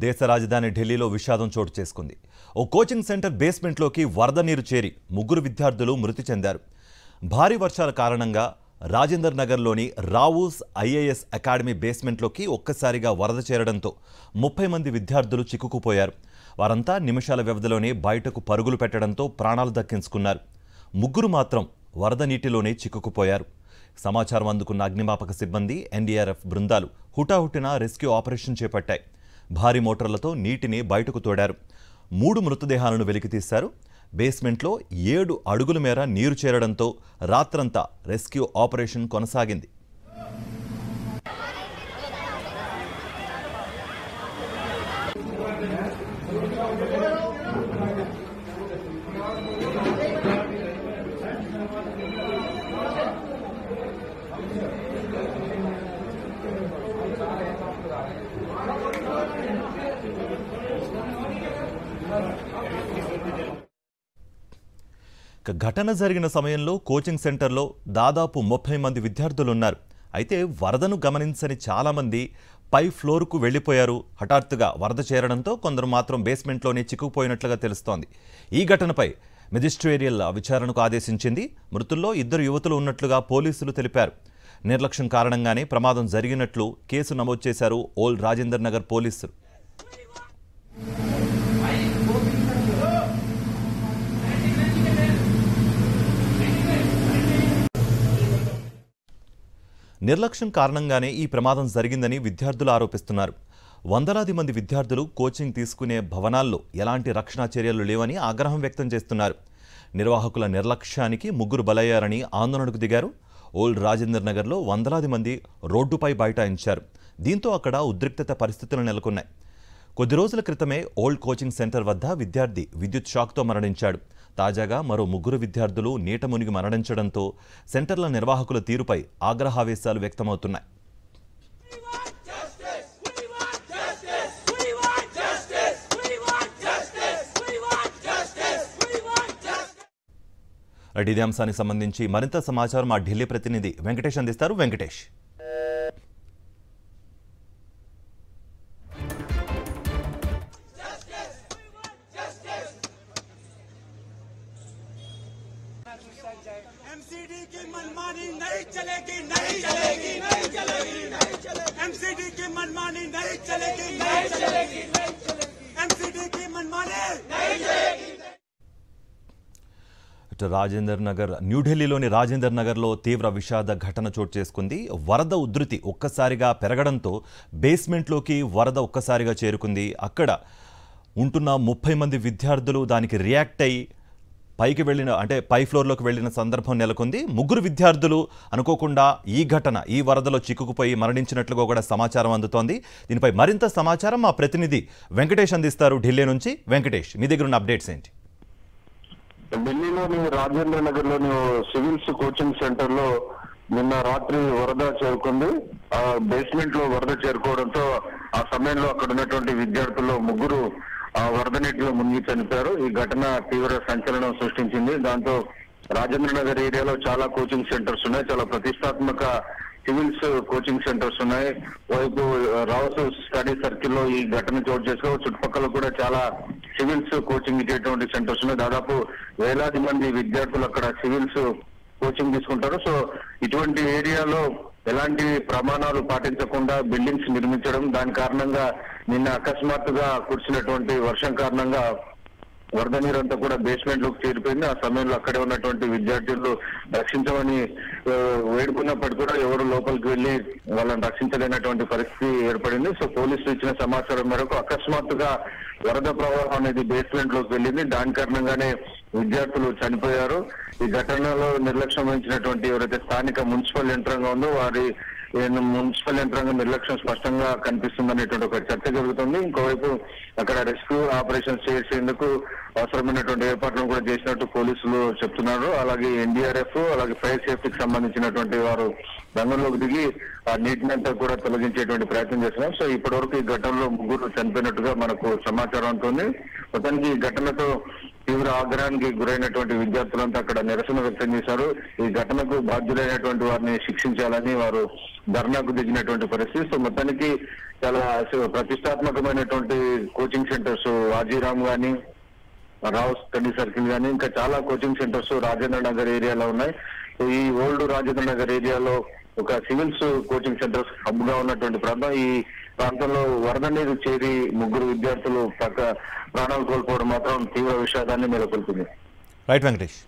దేశ రాజధాని ఢిల్లీలో విషాదం చోటు చేసుకుంది. ఓ కోచింగ్ సెంటర్ బేస్మెంట్లోకి వరద నీరు చేరి 3 విద్యార్థులు మృతి చెందారు. భారీ వర్షాల కారణంగా రాజేందర్ నగర్లోని రావూస్ ఐఏఎస్ అకాడమీ బేస్మెంట్లోకి ఒక్కసారిగా వరద చేరడంతో 30 మంది విద్యార్థులు చిక్కుకుపోయారు. వారంతా నిమిషాల వ్యవధిలోనే బయటకు పరుగులు పెట్టడంతో ప్రాణాలు దక్కించుకున్నారు. 3 మాత్రం వరద నీటిలోనే చిక్కుకుపోయారు. సమాచారం అందుకున్న అగ్నిమాపక సిబ్బంది, ఎన్డీఆర్ఎఫ్ బృందాలు హుటాహుటిన రెస్క్యూ ఆపరేషన్ చేపట్టాయి. భారీ మోటార్లతో నీటిని బయటకు తోడారు. 3 మృతదేహాలను వెలికితీశారు. బేస్మెంట్లో 7 అడుగుల మేర నీరు చేరడంతో రాత్రంతా రెస్క్యూ ఆపరేషన్ కొనసాగింది. ఘటన జరిగిన సమయంలో కోచింగ్ సెంటర్లో దాదాపు 30 మంది విద్యార్థులున్నారు. అయితే వరదను గమనించని చాలామంది పై ఫ్లోర్కు వెళ్లిపోయారు. హఠాత్తుగా వరద చేరడంతో కొందరు మాత్రం బేస్మెంట్లోనే చిక్కుకుపోయినట్లుగా తెలుస్తోంది. ఈ ఘటనపై మెజిస్ట్రేరియల్ విచారణకు ఆదేశించింది. మృతుల్లో 2 యువతులు ఉన్నట్లుగా పోలీసులు తెలిపారు. నిర్లక్ష్యం కారణంగానే ప్రమాదం జరిగినట్లు కేసు నమోదు చేశారు ఓల్డ్ రాజేందర్ నగర్ పోలీసులు. నిర్లక్ష్యం కారణంగానే ఈ ప్రమాదం జరిగిందని విద్యార్థులు ఆరోపిస్తున్నారు. వందలాది మంది విద్యార్థులు కోచింగ్ తీసుకునే భవనాల్లో ఎలాంటి రక్షణ చర్యలు లేవని ఆగ్రహం వ్యక్తం చేస్తున్నారు. నిర్వాహకుల నిర్లక్ష్యానికి 3 బలయ్యారని ఆందోళనకు దిగారు. ఓల్డ్ రాజేందర్ నగర్లో వందలాది మంది రోడ్డుపై బైఠాయించారు. దీంతో అక్కడ ఉద్రిక్తత పరిస్థితులు నెలకొన్నాయి. కొద్ది రోజుల క్రితమే ఓల్డ్ కోచింగ్ సెంటర్ వద్ద విద్యార్థి విద్యుత్ షాక్తో మరణించాడు. తాజాగా మరో 3 విద్యార్థులు నీట మునిగి మరణించడంతో సెంటర్ల నిర్వాహకుల తీరుపై ఆగ్రహావేశాలు వ్యక్తమవుతున్నాయి. ఇదే అంశానికి సంబంధించి మరింత సమాచారం మా ఢిల్లీ ప్రతినిధి వెంకటేష్ అందిస్తారు. వెంకటేష్, एमसीडी की मनमानी नहीं चलेगी, नहीं चलेगी, नहीं चलेगी, नहीं चलेगी। एमसीडी की मनमानी नहीं चलेगी, नहीं चलेगी, नहीं चलेगी। एमसीडी की मनमानी नहीं चलेगी। రాజేందర్ నగర్ న్యూఢిల్లీలోని రాజేందర్ నగర్లో తీవ్ర విషాద ఘటన చోటు చేసుకుంది. వరద ఉధృతి ఒక్కసారిగా పెరగడంతో బేస్మెంట్లోకి వరద ఒక్కసారిగా చేరుకుంది. అక్కడ ఉంటున్న 30 మంది విద్యార్థులు దానికి రియాక్ట్ అయ్యి పై ఫ్లోర్లోకి వెళ్ళిన సందర్భం నెలకొంది. 3 విద్యార్థులు అనుకోకుండా ఈ వరదలో చిక్కుకుపోయి మరణించినట్లుగా కూడా సమాచారం అందుతోంది. దీనిపై మరింత సమాచారం మా ప్రతినిధి వెంకటేష్ అందిస్తారు ఢిల్లీ నుంచి. వెంకటేష్, మీ దగ్గర ఉన్న అప్డేట్స్ ఏంటి? ఢిల్లీలోని రాజేంద్ర నగర్ లోని సివిల్స్ కోచింగ్ సెంటర్ లో నిన్న రాత్రి వరద చేరుకుంది. ఆ బేస్మెంట్ లో వరద చేరుకోవడంతో ఆ సమయంలో అక్కడ ఉన్నటువంటి విద్యార్థుల్లో 3 వరద నీటిలో మునిగి చనిపోయారు. ఈ ఘటన తీవ్ర సంచలనం సృష్టించింది. దాంతో రాజేంద్ర నగర్ ఏరియాలో చాలా కోచింగ్ సెంటర్స్ ఉన్నాయి. చాలా ప్రతిష్టాత్మక సివిల్స్ కోచింగ్ సెంటర్స్ ఉన్నాయి. వైపు రావస్ స్టడీ సర్కిల్ లో ఈ ఘటన చోటు చేసుకో చుట్టుపక్కల కూడా చాలా సివిల్స్ కోచింగ్ ఇచ్చేటువంటి సెంటర్స్ ఉన్నాయి. దాదాపు వేలాది మంది విద్యార్థులు అక్కడ సివిల్స్ కోచింగ్ తీసుకుంటారు. సో ఇటువంటి ఏరియాలో ఎలాంటి ప్రమాణాలు పాటించకుండా బిల్డింగ్స్ నిర్మించడం, దాని కారణంగా నిన్న అకస్మాత్తుగా కురిసినటువంటి వర్షం కారణంగా వరద నీరంతా కూడా బేస్మెంట్ లోకి చేరిపోయింది. ఆ సమయంలో అక్కడే ఉన్నటువంటి విద్యార్థులు రక్షించమని వేడుకున్నప్పటికీ కూడా ఎవరు లోపలికి వెళ్లి వాళ్ళని రక్షించలేనటువంటి పరిస్థితి ఏర్పడింది. సో పోలీసులు ఇచ్చిన సమాచారం మేరకు అకస్మాత్తుగా వరద ప్రవాహం అనేది బేస్మెంట్ లోకి వెళ్ళింది. దాని కారణంగానే విద్యార్థులు చనిపోయారు. ఈ ఘటనలో నిర్లక్ష్యం వహించినటువంటి ఎవరైతే స్థానిక మున్సిపల్ యంత్రాంగం ఉందో వారి మున్సిపల్ యంత్రాంగం నిర్లక్ష్యం స్పష్టంగా కనిపిస్తుందనేటువంటి ఒక చర్చ జరుగుతుంది. ఇంకోవైపు అక్కడ రెస్క్యూ ఆపరేషన్స్ చేసేందుకు అవసరమైనటువంటి ఏర్పాట్లను కూడా చేసినట్టు పోలీసులు చెప్తున్నారు. అలాగే ఎన్డీఆర్ఎఫ్, అలాగే ఫైర్ సేఫ్టీకి సంబంధించినటువంటి వారు రంగంలోకి దిగి ఆ నీటిని అంతా కూడా తొలగించేటువంటి ప్రయత్నం చేస్తున్నారు. సో ఇప్పటి వరకు ఈ ఘటనలో 3 చనిపోయినట్టుగా మనకు సమాచారం ఉంటుంది. మొత్తానికి ఈ ఘటనతో తీవ్ర ఆగ్రహానికి గురైనటువంటి విద్యార్థులంతా అక్కడ నిరసన వ్యక్తం చేశారు. ఈ ఘటనకు బాధ్యులైనటువంటి వారిని శిక్షించాలని వారు ధర్నాకు దిగినటువంటి పరిస్థితి. సో మొత్తానికి చాలా ప్రతిష్టాత్మకమైనటువంటి కోచింగ్ సెంటర్స్ వాజీరామ్ గానీ, రావు స్టడీ సర్కిల్ గానీ, ఇంకా చాలా కోచింగ్ సెంటర్స్ రాజేంద్ర నగర్ ఏరియాలో ఉన్నాయి. సో ఈ ఓల్డ్ రాజేంద్ర నగర్ ఏరియాలో ఒక సివిల్స్ కోచింగ్ సెంటర్స్ హబ్ గా ఉన్నటువంటి ప్రాంతం. ఈ ప్రాంతంలో వరద నీరు చేరి 3 విద్యార్థులు ప్రాణాలు కోల్పోవడం మాత్రం తీవ్ర విషాదాన్ని నెలకొల్పింది. రైట్ వెంకటేష్.